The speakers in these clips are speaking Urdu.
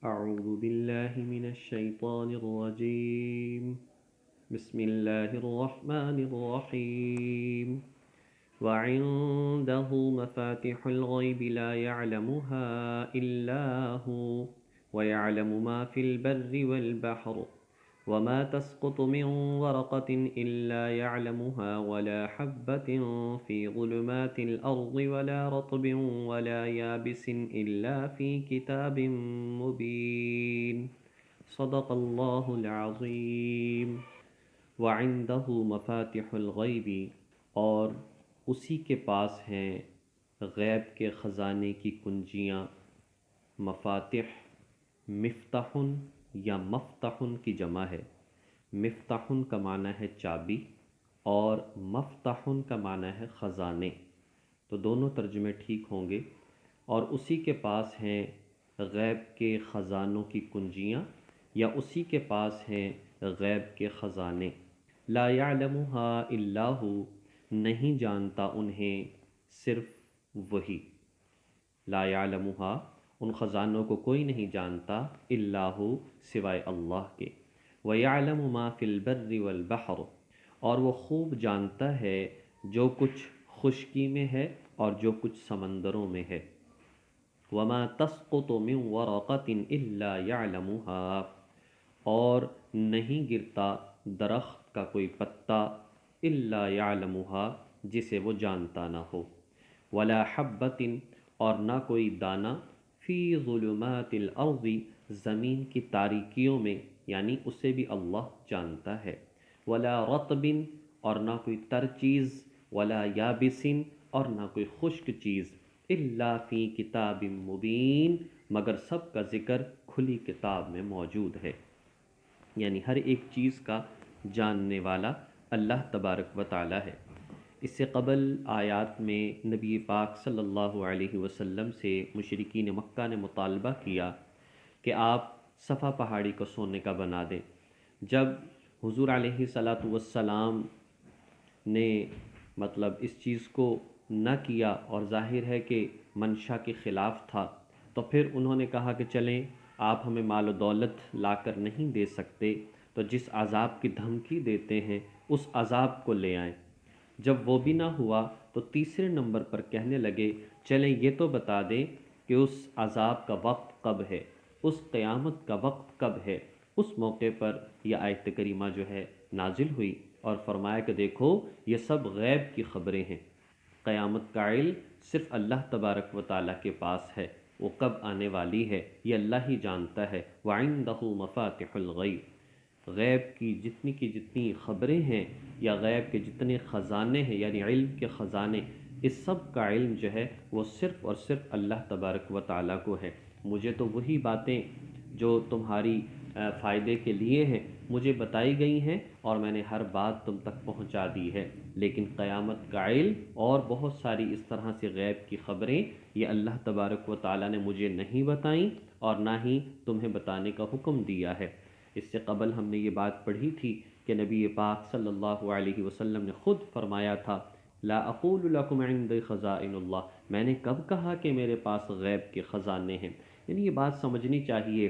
أعوذ بالله من الشيطان الرجيم. بسم الله الرحمن الرحيم. وعنده مفاتح الغيب لا يعلمها إلا هو ويعلم ما في البر والبحر وما تسقط من ورقة إلا يعلمها ولا حبة في ظلمات الأرض ولا رطب ولا يابس إلا في كتاب مبين. صدق الله العظيم. وعنده مفاتح الغیب، اور اسی کے پاس ہیں غیب کے خزانے کی کنجیاں. مفاتح مفتاح یا مفتاح کی جمع ہے. مفتاح کا معنی ہے چابی اور مفتاح کا معنی ہے خزانے، تو دونوں ترجمے ٹھیک ہوں گے. اور اسی کے پاس ہیں غیب کے خزانوں کی کنجیاں، یا اسی کے پاس ہیں غیب کے خزانے. لا يعلمها الا هو، نہیں جانتا انہیں صرف وہی. لا يعلمها، ان خزانوں کو کوئی نہیں جانتا، الا هو، سوائے اللہ کے. وَيَعْلَمُ مَا فِي الْبَرِّ وَالْبَحْرِ، اور وہ خوب جانتا ہے جو کچھ خشکی میں ہے اور جو کچھ سمندروں میں ہے. وَمَا تَسْقُطُ مِنْ وَرَقَةٍ إِلَّا يَعْلَمُهَا، اور نہیں گرتا درخت کا کوئی پتا إِلَّا يَعْلَمُهَا، جسے وہ جانتا نہ ہو. وَلَا حَبَّةٍ، اور نہ کوئی دانہ فی ظلمات الارض، زمین کی تاریکیوں میں، یعنی اسے بھی اللہ جانتا ہے. ولا رطب، اور نہ کوئی تر چیز. ولا یابس، اور نہ کوئی خشک چیز. الا فی کتاب مبین، مگر سب کا ذکر کھلی کتاب میں موجود ہے. یعنی ہر ایک چیز کا جاننے والا اللہ تبارک و تعالی ہے. اس سے قبل آیات میں نبی پاک صلی اللہ علیہ وسلم سے مشرکین مکہ نے مطالبہ کیا کہ آپ صفا پہاڑی کو سونے کا بنا دیں. جب حضور علیہ صلاۃ والسلام نے اس چیز کو نہ کیا اور ظاہر ہے کہ منشا کے خلاف تھا، تو پھر انہوں نے کہا کہ چلیں، آپ ہمیں مال و دولت لا کر نہیں دے سکتے، تو جس عذاب کی دھمکی دیتے ہیں اس عذاب کو لے آئیں. جب وہ بھی نہ ہوا تو تیسرے نمبر پر کہنے لگے چلیں یہ تو بتا دیں کہ اس عذاب کا وقت کب ہے، اس قیامت کا وقت کب ہے. اس موقع پر یہ آیت کریمہ جو ہے نازل ہوئی اور فرمایا کہ دیکھو یہ سب غیب کی خبریں ہیں. قیامت کا علم صرف اللہ تبارک و تعالیٰ کے پاس ہے، وہ کب آنے والی ہے یہ اللہ ہی جانتا ہے. وَعِندَهُ مَفَاتِحُ الْغَيْبِ، غیب کی جتنی خبریں ہیں یا غیب کے جتنے خزانے ہیں، یعنی علم کے خزانے، اس سب کا علم جو ہے وہ صرف اور صرف اللہ تبارک و تعالیٰ کو ہے. مجھے تو وہی باتیں جو تمہاری فائدے کے لیے ہیں مجھے بتائی گئی ہیں اور میں نے ہر بات تم تک پہنچا دی ہے، لیکن قیامت کا علم اور بہت ساری اس طرح سے غیب کی خبریں یہ اللہ تبارک و تعالیٰ نے مجھے نہیں بتائیں اور نہ ہی تمہیں بتانے کا حکم دیا ہے. اس سے قبل ہم نے یہ بات پڑھی تھی کہ نبی پاک صلی اللہ علیہ وسلم نے خود فرمایا تھا لا اقول لکم عندی خزائن اللہ، میں نے کب کہا کہ میرے پاس غیب کے خزانے ہیں. یعنی یہ بات سمجھنی چاہیے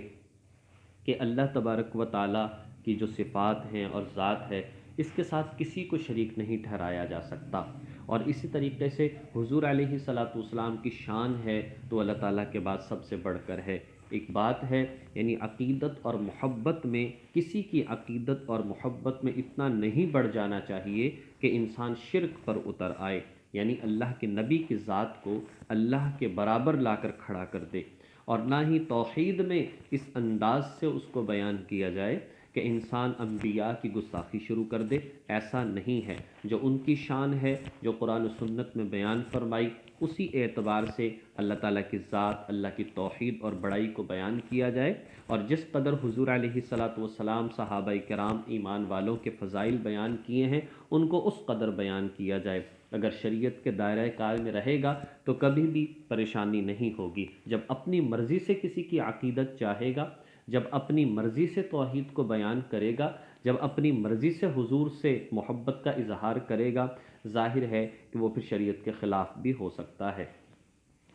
کہ اللہ تبارک و تعالیٰ کی جو صفات ہیں اور ذات ہے اس کے ساتھ کسی کو شریک نہیں ٹھہرایا جا سکتا. اور اسی طریقے سے حضور علیہ صلاۃ والسلام کی شان ہے تو اللہ تعالیٰ کے بعد سب سے بڑھ کر ہے. ایک بات ہے یعنی عقیدت اور محبت میں، کسی کی عقیدت اور محبت میں اتنا نہیں بڑھ جانا چاہیے کہ انسان شرک پر اتر آئے، یعنی اللہ کے نبی کی ذات کو اللہ کے برابر لا کر کھڑا کر دے. اور نہ ہی توحید میں اس انداز سے اس کو بیان کیا جائے کہ انسان انبیاء کی گستاخی شروع کر دے. ایسا نہیں ہے. جو ان کی شان ہے جو قرآن و سنت میں بیان فرمائی، اسی اعتبار سے اللہ تعالیٰ کی ذات، اللہ کی توحید اور بڑائی کو بیان کیا جائے. اور جس قدر حضور علیہ صلاۃ والسلام، صحابہ کرام، ایمان والوں کے فضائل بیان کیے ہیں ان کو اس قدر بیان کیا جائے. اگر شریعت کے دائرہ کار میں رہے گا تو کبھی بھی پریشانی نہیں ہوگی. جب اپنی مرضی سے کسی کی عقیدت چاہے گا، جب اپنی مرضی سے توحید کو بیان کرے گا، جب اپنی مرضی سے حضور سے محبت کا اظہار کرے گا، ظاہر ہے کہ وہ پھر شریعت کے خلاف بھی ہو سکتا ہے.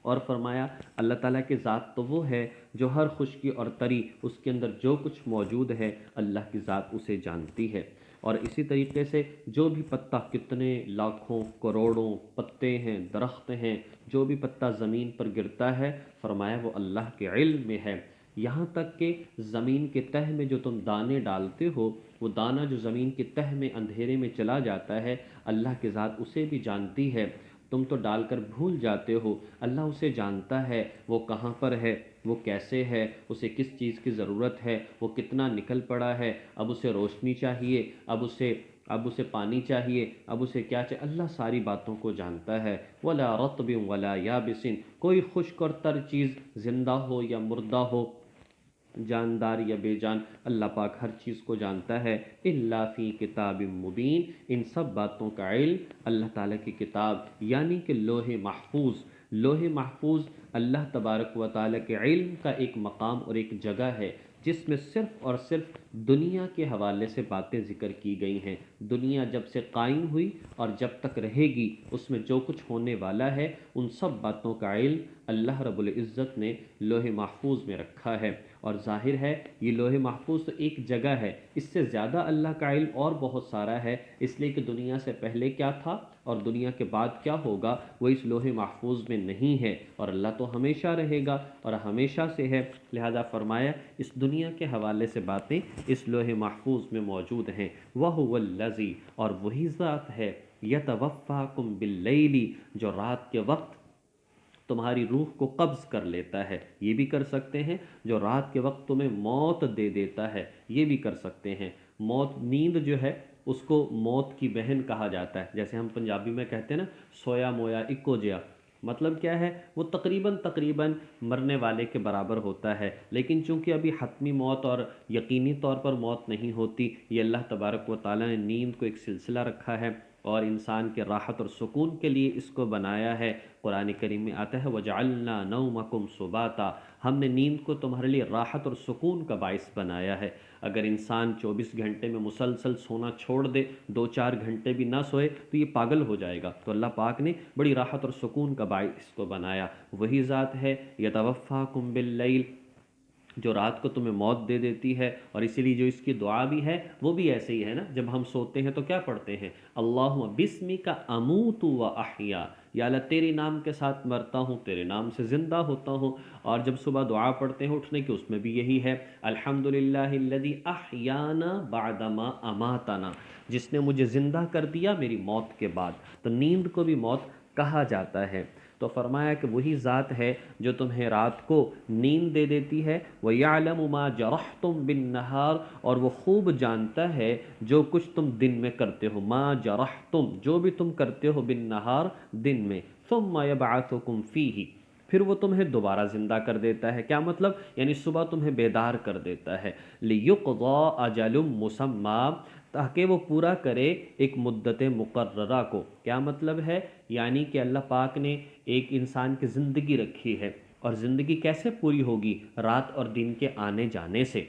اور فرمایا اللہ تعالیٰ کی ذات تو وہ ہے جو ہر خشکی اور تری اس کے اندر جو کچھ موجود ہے اللہ کی ذات اسے جانتی ہے۔ اور اسی طریقے سے جو بھی پتا، کتنے لاکھوں کروڑوں پتے ہیں، درخت ہیں، جو بھی پتا زمین پر گرتا ہے فرمایا وہ اللہ کے علم میں ہے۔ یہاں تک کہ زمین کے تہ میں جو تم دانے ڈالتے ہو، وہ دانہ جو زمین کے تہ میں اندھیرے میں چلا جاتا ہے اللہ کی ذات اسے بھی جانتی ہے۔ تم تو ڈال کر بھول جاتے ہو، اللہ اسے جانتا ہے، وہ کہاں پر ہے، وہ کیسے ہے، اسے کس چیز کی ضرورت ہے، وہ کتنا نکل پڑا ہے، اب اسے روشنی چاہیے، اب اسے پانی چاہیے، اب اسے کیا چاہیے، اللہ ساری باتوں کو جانتا ہے۔ ولا رطب ولا یابس، کوئی خشک اور تر چیز زندہ ہو یا مردہ ہو، جاندار یا بے جان، اللہ پاک ہر چیز کو جانتا ہے۔ الا فی کتاب مبین، ان سب باتوں کا علم اللہ تعالیٰ کی کتاب یعنی کہ لوح محفوظ، لوح محفوظ اللہ تبارک و تعالیٰ کے علم کا ایک مقام اور ایک جگہ ہے جس میں صرف اور صرف دنیا کے حوالے سے باتیں ذکر کی گئی ہیں۔ دنیا جب سے قائم ہوئی اور جب تک رہے گی اس میں جو کچھ ہونے والا ہے ان سب باتوں کا علم اللہ رب العزت نے لوح محفوظ میں رکھا ہے۔ اور ظاہر ہے یہ لوح محفوظ تو ایک جگہ ہے، اس سے زیادہ اللہ کا علم اور بہت سارا ہے، اس لیے کہ دنیا سے پہلے کیا تھا اور دنیا کے بعد کیا ہوگا وہ اس لوح محفوظ میں نہیں ہے، اور اللہ تو ہمیشہ رہے گا اور ہمیشہ سے ہے، لہذا فرمایا اس دنیا کے حوالے سے باتیں اس لوح محفوظ میں موجود ہیں۔ وَهُوَ الَّذِي، اور وہی ذات ہے، يَتَوَفَّاكُمْ بِاللَّيْلِ، جو رات کے وقت تمہاری روح کو قبض کر لیتا ہے، یہ بھی کر سکتے ہیں، جو رات کے وقت تمہیں موت دے دیتا ہے یہ بھی کر سکتے ہیں۔ موت، نیند جو ہے اس کو موت کی بہن کہا جاتا ہے، جیسے ہم پنجابی میں کہتے ہیں نا سویا مویا اکو جیا، مطلب کیا ہے وہ تقریباً مرنے والے کے برابر ہوتا ہے، لیکن چونکہ ابھی حتمی موت اور یقینی طور پر موت نہیں ہوتی، یہ اللہ تبارک و تعالیٰ نے نیند کو ایک سلسلہ رکھا ہے اور انسان کے راحت اور سکون کے لیے اس کو بنایا ہے۔ قرآن کریم میں آتا ہے وَجَعَلْنَا نَوْمَكُمْ سُبَاتًا، ہم نے نیند کو تمہارے لیے راحت اور سکون کا باعث بنایا ہے۔ اگر انسان 24 گھنٹے میں مسلسل سونا چھوڑ دے، 2-4 گھنٹے بھی نہ سوئے تو یہ پاگل ہو جائے گا، تو اللہ پاک نے بڑی راحت اور سکون کا باعث اس کو بنایا۔ وہی ذات ہے یتوفاکم باللیل، جو رات کو تمہیں موت دے دیتی ہے، اور اسی لیے جو اس کی دعا بھی ہے وہ بھی ایسے ہی ہے نا، جب ہم سوتے ہیں تو کیا پڑھتے ہیں، اللہم بسمک اموت و احیا، یا اللہ تیرے نام کے ساتھ مرتا ہوں، تیرے نام سے زندہ ہوتا ہوں۔ اور جب صبح دعا پڑھتے ہیں اٹھنے کی اس میں بھی یہی ہے، الحمدللہ الذی احیانا بعدما اماتنا، جس نے مجھے زندہ کر دیا میری موت کے بعد، تو نیند کو بھی موت کہا جاتا ہے۔ تو فرمایا کہ وہی ذات ہے جو تمہیں رات کو نیند دے دیتی ہے، وَيَعْلَمُ مَا جَرَحْتُمْ بِالنَّهَارِ، اور وہ خوب جانتا ہے جو کچھ تم دن میں کرتے ہو، ما جرحتم، جو بھی تم کرتے ہو، بالنہار، دن میں، ثُمَّ يَبْعَثُكُمْ فِيهِ، پھر وہ تمہیں دوبارہ زندہ کر دیتا ہے۔ کیا مطلب؟ یعنی صبح تمہیں بیدار کر دیتا ہے، لِيُقْضَى أَجَلٌ مُّسَمًّى، تاکہ وہ پورا کرے ایک مدت مقررہ کو۔ کیا مطلب ہے؟ یعنی کہ اللہ پاک نے ایک انسان کی زندگی رکھی ہے، اور زندگی کیسے پوری ہوگی؟ رات اور دن کے آنے جانے سے۔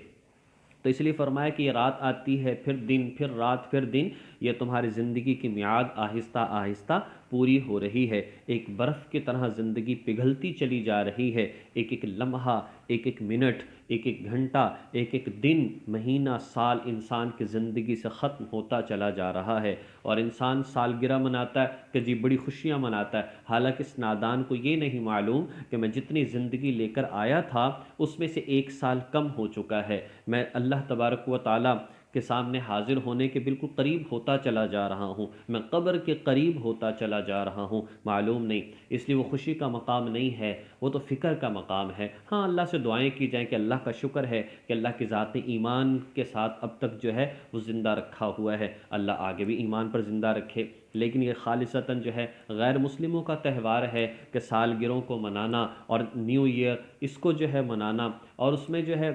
تو اس لیے فرمایا کہ یہ رات آتی ہے، پھر دن، پھر رات، پھر دن، یہ تمہاری زندگی کی میعاد آہستہ آہستہ پوری ہو رہی ہے، ایک برف کی طرح زندگی پگھلتی چلی جا رہی ہے، ایک ایک لمحہ، ایک ایک منٹ، ایک ایک گھنٹہ، ایک ایک دن، مہینہ، سال انسان کی زندگی سے ختم ہوتا چلا جا رہا ہے، اور انسان سالگرہ مناتا ہے کہ جی بڑی خوشیاں مناتا ہے، حالانکہ اس نادان کو یہ نہیں معلوم کہ میں جتنی زندگی لے کر آیا تھا اس میں سے 1 سال کم ہو چکا ہے، میں اللہ تبارک و تعالیٰ کے سامنے حاضر ہونے کے بالکل قریب ہوتا چلا جا رہا ہوں، میں قبر کے قریب ہوتا چلا جا رہا ہوں، معلوم نہیں، اس لیے وہ خوشی کا مقام نہیں ہے، وہ تو فکر کا مقام ہے۔ ہاں اللہ سے دعائیں کی جائیں کہ اللہ کا شکر ہے کہ اللہ کی ذات نے ایمان کے ساتھ اب تک جو ہے وہ زندہ رکھا ہوا ہے، اللہ آگے بھی ایمان پر زندہ رکھے، لیکن یہ خالصتاً جو ہے غیر مسلموں کا تہوار ہے کہ سالگرہوں کو منانا اور نیو ایئر اس کو جو ہے منانا، اور اس میں جو ہے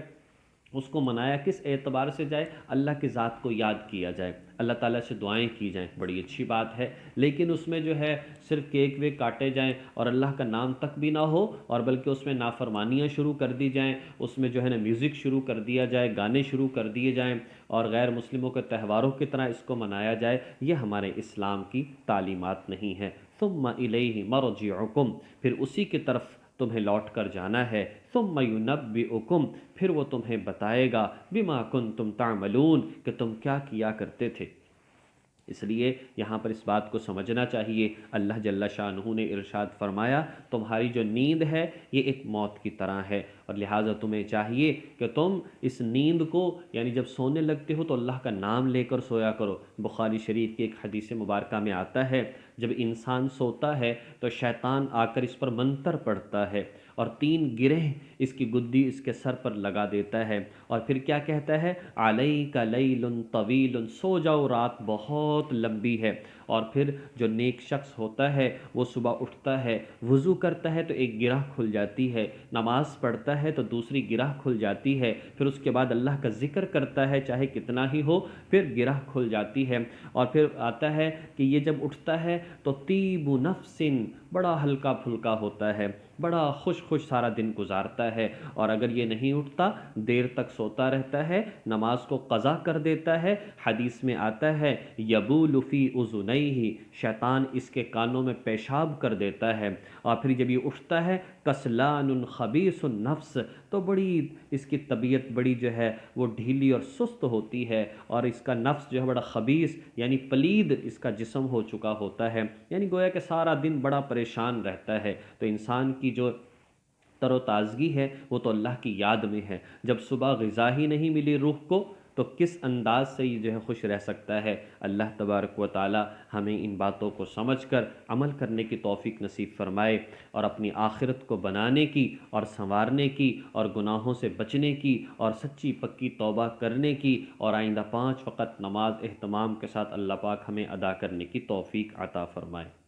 اس کو منایا کس اعتبار سے جائے؟ اللہ کی ذات کو یاد کیا جائے، اللہ تعالیٰ سے دعائیں کی جائیں، بڑی اچھی بات ہے، لیکن اس میں جو ہے صرف کیک ویک کاٹے جائیں اور اللہ کا نام تک بھی نہ ہو، اور بلکہ اس میں نافرمانیاں شروع کر دی جائیں، اس میں جو ہے نا میوزک شروع کر دیا جائے، گانے شروع کر دیے جائیں، اور غیر مسلموں کے تہواروں کی طرح اس کو منایا جائے، یہ ہمارے اسلام کی تعلیمات نہیں ہے۔ ثم الیہ مرجعکم، پھر اسی کی طرف تمہیں لوٹ کر جانا ہے، ثم ینبئکم، پھر وہ تمہیں بتائے گا، بما کنتم تعملون، کہ تم کیا کیا کرتے تھے۔ اس لیے یہاں پر اس بات کو سمجھنا چاہیے، اللہ جل شانہ نے ارشاد فرمایا تمہاری جو نیند ہے یہ ایک موت کی طرح ہے، اور لہٰذا تمہیں چاہیے کہ تم اس نیند کو یعنی جب سونے لگتے ہو تو اللہ کا نام لے کر سویا کرو۔ بخاری شریف کی ایک حدیث مبارکہ میں آتا ہے جب انسان سوتا ہے تو شیطان آ کر اس پر منتر پڑھتا ہے اور 3 گرہ اس کی گدی اس کے سر پر لگا دیتا ہے، اور پھر کیا کہتا ہے، علیک لیل طویل، سو جاؤ رات بہت لمبی ہے۔ اور پھر جو نیک شخص ہوتا ہے وہ صبح اٹھتا ہے، وضو کرتا ہے تو ایک گرہ کھل جاتی ہے، نماز پڑھتا ہے تو دوسری گرہ کھل جاتی ہے، پھر اس کے بعد اللہ کا ذکر کرتا ہے چاہے کتنا ہی ہو، پھر گرہ کھل جاتی ہے، اور پھر آتا ہے کہ یہ جب اٹھتا ہے تو طیب نفس، بڑا ہلکا پھلکا ہوتا ہے، بڑا خوش خوش سارا دن گزارتا ہے۔ اور اگر یہ نہیں اٹھتا، دیر تک سوتا رہتا ہے، نماز کو قضا کر دیتا ہے، حدیث میں آتا ہے یبول فی اذنیہ، شیطان اس کے کانوں میں پیشاب کر دیتا ہے، اور پھر جب یہ اٹھتا ہے کسلان خبیث النفس، تو بڑی اس کی طبیعت بڑی جو ہے وہ ڈھیلی اور سست ہوتی ہے، اور اس کا نفس جو ہے بڑا خبیث یعنی پلید اس کا جسم ہو چکا ہوتا ہے، یعنی گویا کہ سارا دن بڑا پریشان رہتا ہے۔ تو انسان کی جو تر و تازگی ہے وہ تو اللہ کی یاد میں ہے، جب صبح غذا ہی نہیں ملی روح کو تو کس انداز سے یہ جو ہے خوش رہ سکتا ہے۔ اللہ تبارک و تعالی ہمیں ان باتوں کو سمجھ کر عمل کرنے کی توفیق نصیب فرمائے، اور اپنی آخرت کو بنانے کی اور سنوارنے کی اور گناہوں سے بچنے کی اور سچی پکی توبہ کرنے کی، اور آئندہ 5 وقت نماز اہتمام کے ساتھ اللہ پاک ہمیں ادا کرنے کی توفیق عطا فرمائے۔